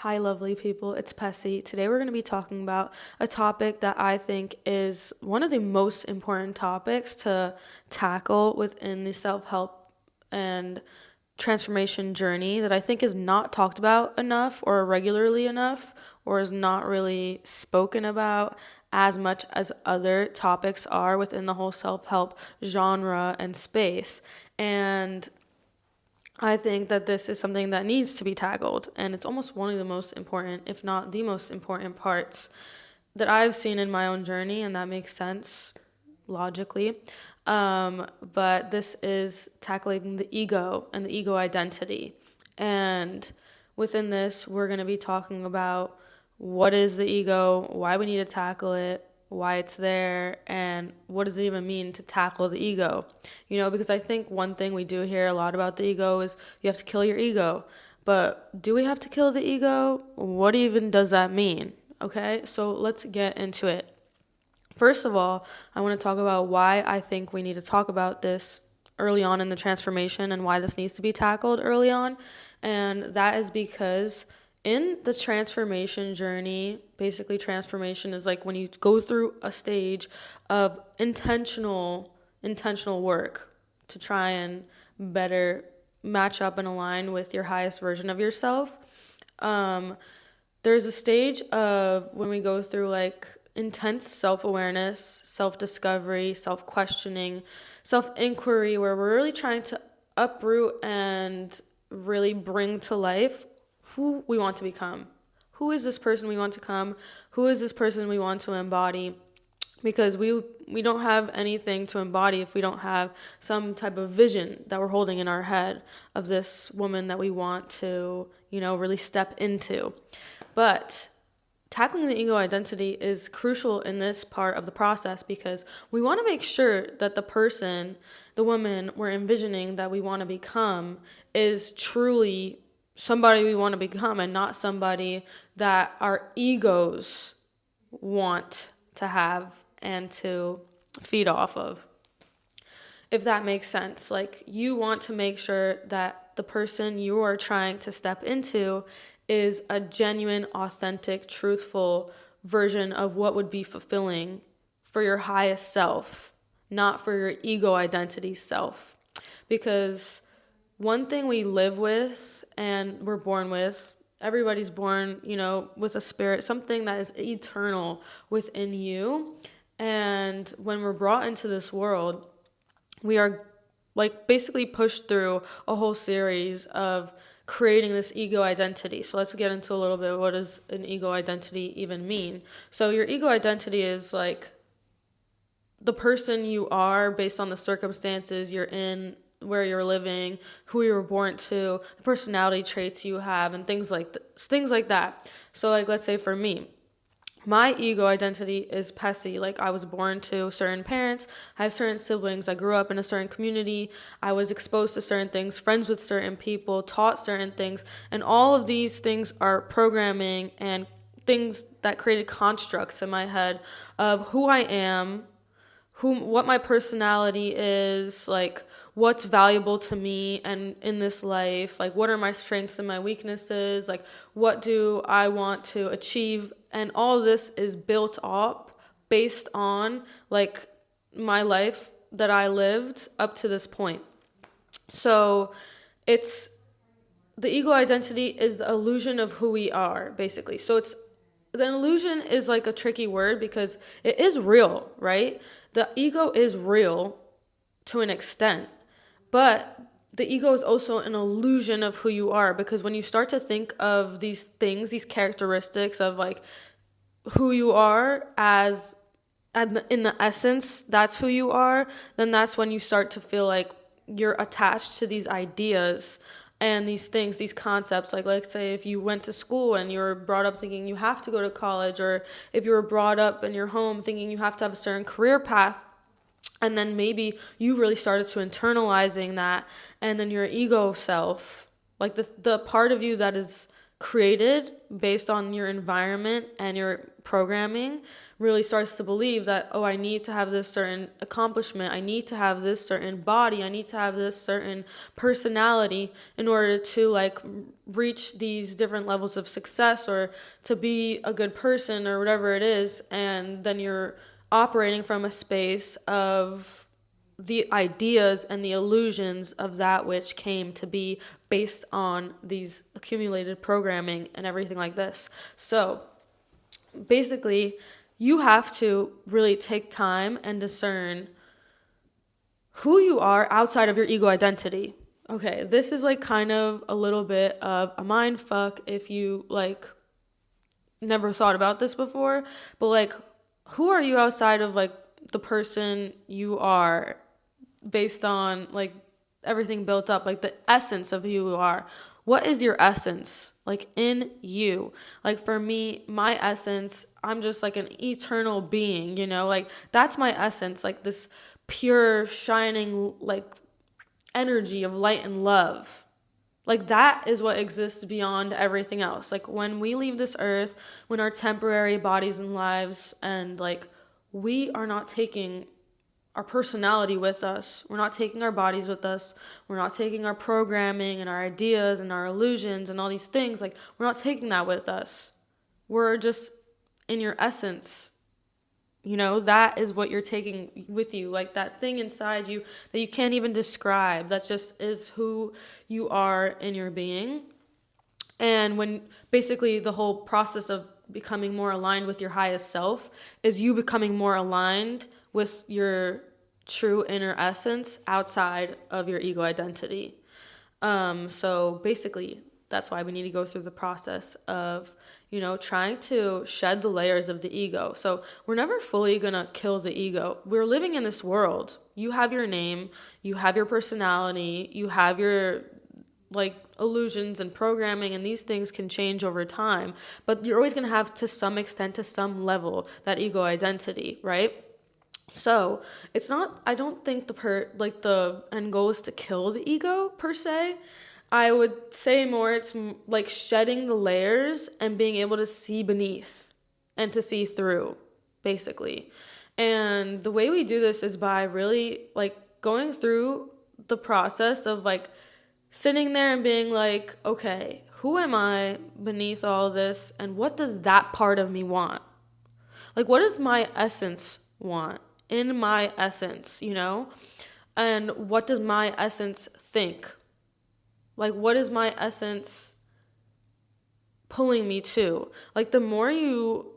Hi, lovely people. It's Pessy. Today we're going to be talking about a topic that I think is one of the most important topics to tackle within the self help and transformation journey that I think is not talked about enough or regularly enough or is not really spoken about as much as other topics are within the whole self help genre and space. And I think that this is something that needs to be tackled, and it's almost one of the most important, if not the most important parts that I've seen in my own journey, and that makes sense logically. But this is tackling the ego and the ego identity. And within this, we're going to be talking about what is the ego, why we need to tackle it, why it's there, and what does it even mean to tackle the ego. Because I think one thing we do hear a lot about the ego is you have to kill your ego. But do we have to kill the ego? What even does that mean? Okay, so let's get into it. First of all, I want to talk about why I think we need to talk about this early on in the transformation and why this needs to be tackled early on. And that is because in the transformation journey, basically transformation is like when you go through a stage of intentional work to try and better match up and align with your highest version of yourself. There's a stage of when we go through like intense self-awareness, self-discovery, self-questioning, self-inquiry, where we're really trying to uproot and really bring to life who we want to become. Who is this person we want to become? Who is this person we want to embody? Because we don't have anything to embody if we don't have some type of vision that we're holding in our head of this woman that we want to, really step into. But tackling the ego identity is crucial in this part of the process because we want to make sure that the person, the woman we're envisioning that we want to become is truly somebody we want to become and not somebody that our egos want to have and to feed off of. If that makes sense, like you want to make sure that the person you are trying to step into is a genuine, authentic, truthful version of what would be fulfilling for your highest self, not for your ego identity self. Because one thing we live with and we're born with, everybody's born, with a spirit, something that is eternal within you. And when we're brought into this world, we are like basically pushed through a whole series of creating this ego identity. So let's get into a little bit, what does an ego identity even mean? So your ego identity is like the person you are based on the circumstances you're in, where you're living, who you were born to, the personality traits you have, and things like that. So like let's say for me, my ego identity is Pessy. Like I was born to certain parents. I have certain siblings. I grew up in a certain community. I was exposed to certain things, friends with certain people, taught certain things. And all of these things are programming and things that created constructs in my head of who I am, what my personality is, like what's valuable to me and in this life, like what are my strengths and my weaknesses, like what do I want to achieve, and all this is built up based on like my life that I lived up to this point. So it's the ego identity is the illusion of who we are, basically. So it's the illusion is like a tricky word because it is real, right? The ego is real to an extent, but the ego is also an illusion of who you are, because when you start to think of these things, these characteristics of like who you are as in the essence, that's who you are, then that's when you start to feel like you're attached to these ideas and these things, these concepts. Like let's say if you went to school and you were brought up thinking you have to go to college, or if you were brought up in your home thinking you have to have a certain career path, and then maybe you really started to internalizing that, and then your ego self, like the part of you that is created based on your environment and your programming really starts to believe that, oh, I need to have this certain accomplishment, I need to have this certain body, I need to have this certain personality in order to like reach these different levels of success or to be a good person or whatever it is. And then you're operating from a space of the ideas and the illusions of that which came to be based on these accumulated programming and everything like this. So basically, you have to really take time and discern who you are outside of your ego identity. Okay, this is like kind of a little bit of a mind fuck if you like never thought about this before, but like, who are you outside of like the person you are based on like everything built up, like the essence of who you are? What is your essence like in you? Like for me, my essence, I'm just like an eternal being, you know, like that's my essence, like this pure shining like energy of light and love. Like that is what exists beyond everything else. Like when we leave this earth, when our temporary bodies and lives, and like we are not taking our personality with us. We're not taking our bodies with us. We're not taking our programming and our ideas and our illusions and all these things. Like, we're not taking that with us. We're just in your essence. You know, that is what you're taking with you. Like that thing inside you that you can't even describe. That just is who you are in your being. And when basically the whole process of becoming more aligned with your highest self is you becoming more aligned with your true inner essence outside of your ego identity. So basically, that's why we need to go through the process of, you know, trying to shed the layers of the ego. So we're never fully going to kill the ego. We're living in this world. You have your name, you have your personality, you have your like illusions and programming, and these things can change over time, but you're always going to have to some extent, to some level, that ego identity, right? So it's not, I don't think the end goal is to kill the ego per se. I would say more it's like shedding the layers and being able to see beneath and to see through, basically. And the way we do this is by really like going through the process of like sitting there and being like, okay, who am I beneath all this, and what does that part of me want? Like, what does my essence want in my essence, you know? And what does my essence think? Like, what is my essence pulling me to? Like, the more you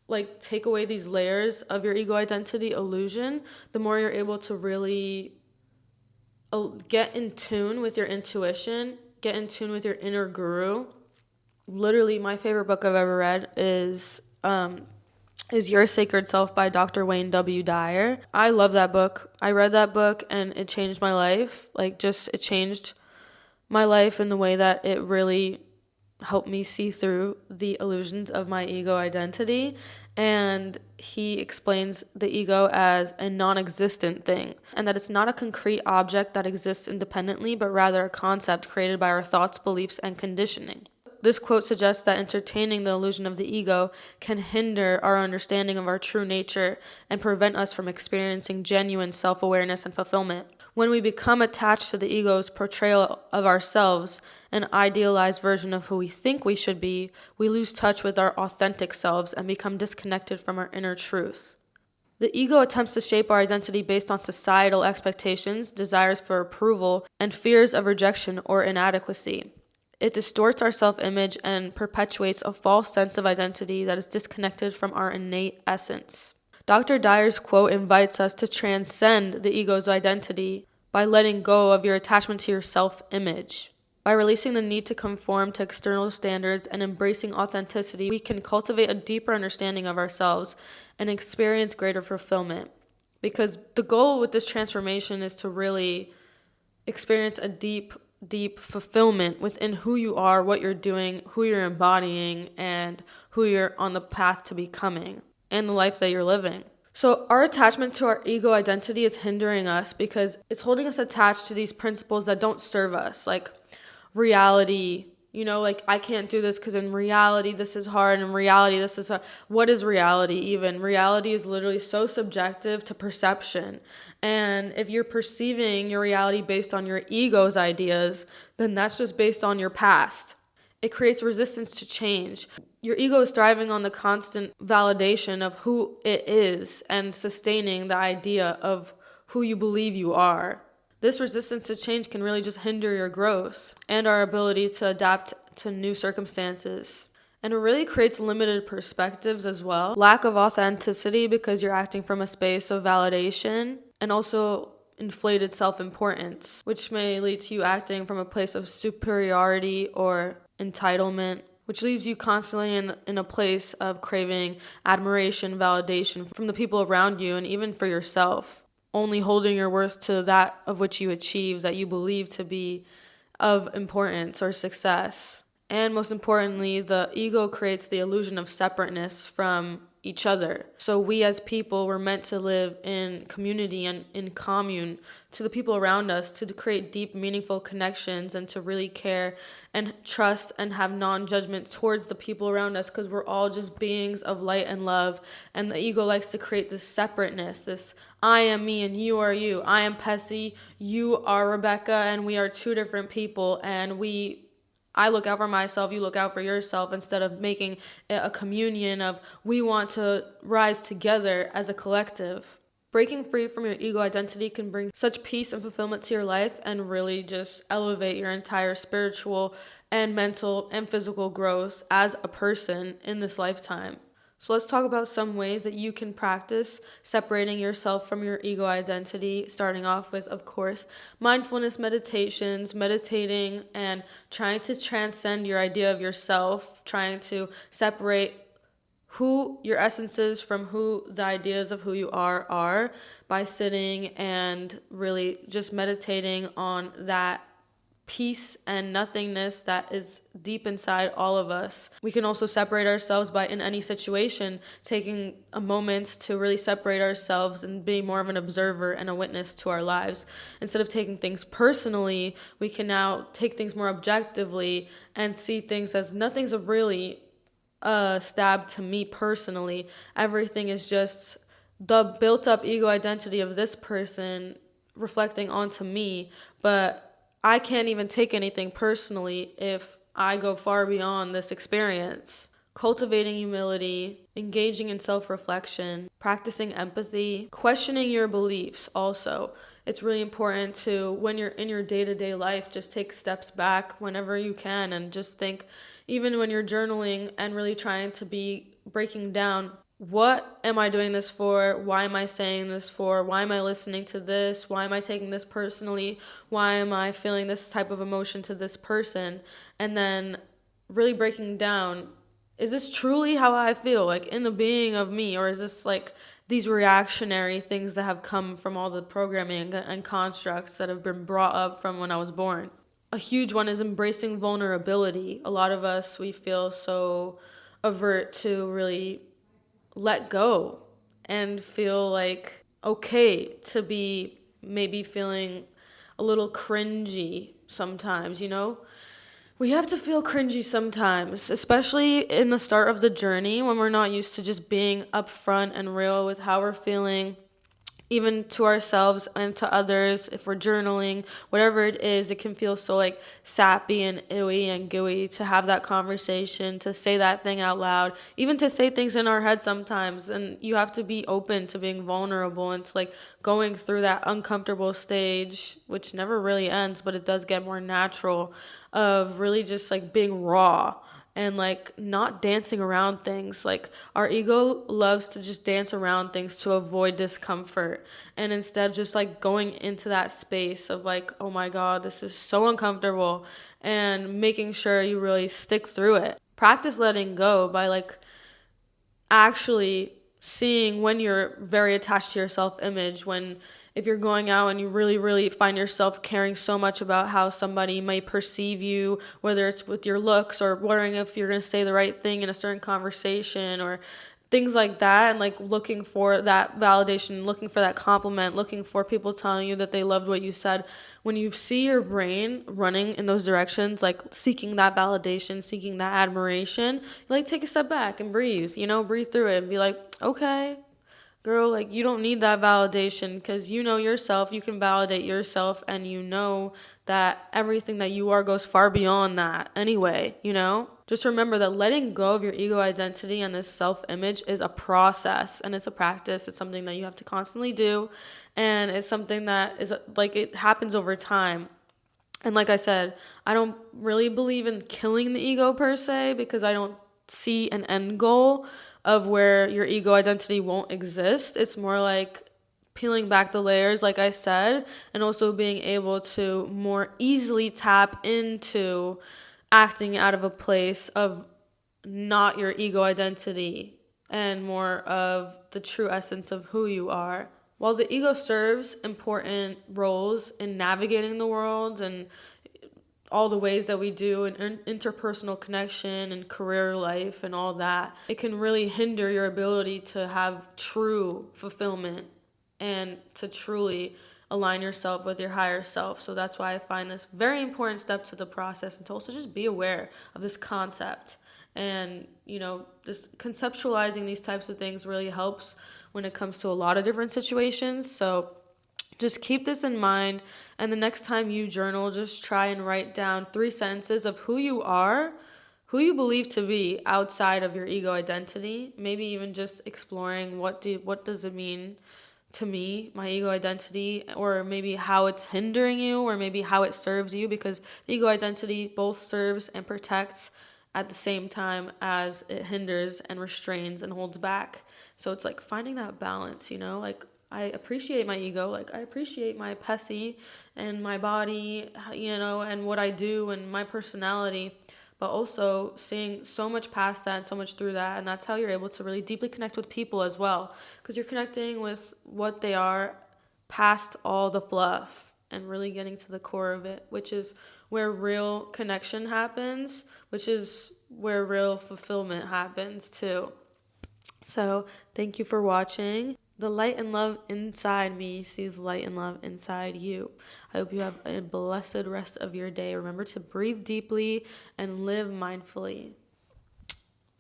like take away these layers of your ego identity illusion, the more you're able to really get in tune with your intuition, get in tune with your inner guru. Literally, my favorite book I've ever read is Your Sacred Self by Dr. Wayne W. Dyer. I love that book. I read that book and it changed my life. It changed my life in the way that it really helped me see through the illusions of my ego identity. And he explains the ego as a non-existent thing, and that it's not a concrete object that exists independently, but rather a concept created by our thoughts, beliefs, and conditioning. This quote suggests that entertaining the illusion of the ego can hinder our understanding of our true nature and prevent us from experiencing genuine self-awareness and fulfillment. When we become attached to the ego's portrayal of ourselves, an idealized version of who we think we should be, we lose touch with our authentic selves and become disconnected from our inner truth. The ego attempts to shape our identity based on societal expectations, desires for approval, and fears of rejection or inadequacy. It distorts our self-image and perpetuates a false sense of identity that is disconnected from our innate essence. Dr. Dyer's quote invites us to transcend the ego's identity by letting go of your attachment to your self-image. By releasing the need to conform to external standards and embracing authenticity, we can cultivate a deeper understanding of ourselves and experience greater fulfillment. Because the goal with this transformation is to really experience a deep fulfillment within who you are, what you're doing, who you're embodying, and who you're on the path to becoming, and the life that you're living. So our attachment to our ego identity is hindering us because it's holding us attached to these principles that don't serve us, like reality, Like I can't do this because in reality this is hard, and in reality this is hard. What is reality even? Reality is literally so subjective to perception. And if you're perceiving your reality based on your ego's ideas, then that's just based on your past. It creates resistance to change. Your ego is thriving on the constant validation of who it is and sustaining the idea of who you believe you are. This resistance to change can really just hinder your growth and our ability to adapt to new circumstances. And it really creates limited perspectives as well. Lack of authenticity because you're acting from a space of validation, and also inflated self-importance, which may lead to you acting from a place of superiority or entitlement, which leaves you constantly in a place of craving admiration, validation from the people around you, and even for yourself, only holding your worth to that of which you achieve, that you believe to be of importance or success. And most importantly, the ego creates the illusion of separateness from each other. So we as people were meant to live in community and in commune to the people around us, to create deep, meaningful connections, and to really care and trust and have non-judgment towards the people around us, because we're all just beings of light and love. And the ego likes to create this separateness, this I am me and you are you. I am Pessy, you are Rebecca, and we are two different people, and I look out for myself, you look out for yourself, instead of making it a communion of we want to rise together as a collective. Breaking free from your ego identity can bring such peace and fulfillment to your life, and really just elevate your entire spiritual and mental and physical growth as a person in this lifetime. So let's talk about some ways that you can practice separating yourself from your ego identity, starting off with, of course, mindfulness meditations, meditating and trying to transcend your idea of yourself, trying to separate who your essence is from who the ideas of who you are by sitting and really just meditating on that peace and nothingness that is deep inside all of us. We can also separate ourselves by, in any situation, taking a moment to really separate ourselves and be more of an observer and a witness to our lives. Instead of taking things personally, we can now take things more objectively and see things as nothing's really a stab to me personally. Everything is just the built up ego identity of this person reflecting onto me, but I can't even take anything personally if I go far beyond this experience. Cultivating humility, engaging in self-reflection, practicing empathy, questioning your beliefs also. It's really important to, when you're in your day-to-day life, just take steps back whenever you can and just think, even when you're journaling and really trying to be breaking down, what am I doing this for? Why am I saying this for? Why am I listening to this? Why am I taking this personally? Why am I feeling this type of emotion to this person? And then really breaking down, is this truly how I feel, like in the being of me? Or is this like these reactionary things that have come from all the programming and constructs that have been brought up from when I was born? A huge one is embracing vulnerability. A lot of us, we feel so avert to really let go and feel like okay to be maybe feeling a little cringy sometimes, We have to feel cringy sometimes, especially in the start of the journey when we're not used to just being upfront and real with how we're feeling, even to ourselves and to others. If we're journaling, whatever it is, it can feel so like sappy and ooey and gooey to have that conversation, to say that thing out loud, even to say things in our head sometimes. And you have to be open to being vulnerable and to like going through that uncomfortable stage, which never really ends, but it does get more natural, of really just like being raw and like not dancing around things. Like our ego loves to just dance around things to avoid discomfort, and instead just like going into that space of like, oh my God, this is so uncomfortable, and making sure you really stick through it. Practice letting go by like actually seeing when you're very attached to your self-image, if you're going out and you really, really find yourself caring so much about how somebody may perceive you, whether it's with your looks or wondering if you're going to say the right thing in a certain conversation, or things like that, and like looking for that validation, looking for that compliment, looking for people telling you that they loved what you said. When you see your brain running in those directions, like seeking that validation, seeking that admiration, you like take a step back and breathe, breathe through it and be like, okay, girl, like you don't need that validation, because you know yourself, you can validate yourself, and you know that everything that you are goes far beyond that anyway. Just remember that letting go of your ego identity and this self-image is a process, and it's a practice. It's something that you have to constantly do, and it's something that is like, it happens over time. And like I said, I don't really believe in killing the ego per se, because I don't see an end goal of where your ego identity won't exist. It's more like peeling back the layers, like I said, and also being able to more easily tap into acting out of a place of not your ego identity and more of the true essence of who you are. While the ego serves important roles in navigating the world and all the ways that we do in interpersonal connection and career life and all that, it can really hinder your ability to have true fulfillment and to truly align yourself with your higher self. So that's why I find this very important step to the process, and to also just be aware of this concept. And just conceptualizing these types of things really helps when it comes to a lot of different situations. So just keep this in mind, and the next time you journal, just try and write down 3 sentences of who you are, who you believe to be outside of your ego identity. Maybe even just exploring what does it mean to me, my ego identity, or maybe how it's hindering you, or maybe how it serves you, because the ego identity both serves and protects at the same time as it hinders and restrains and holds back. So it's like finding that balance, like I appreciate my ego, like I appreciate my Pessy and my body, and what I do and my personality, but also seeing so much past that and so much through that. And that's how you're able to really deeply connect with people as well, because you're connecting with what they are past all the fluff and really getting to the core of it, which is where real connection happens, which is where real fulfillment happens too. So thank you for watching. The light and love inside me sees light and love inside you. I hope you have a blessed rest of your day. Remember to breathe deeply and live mindfully.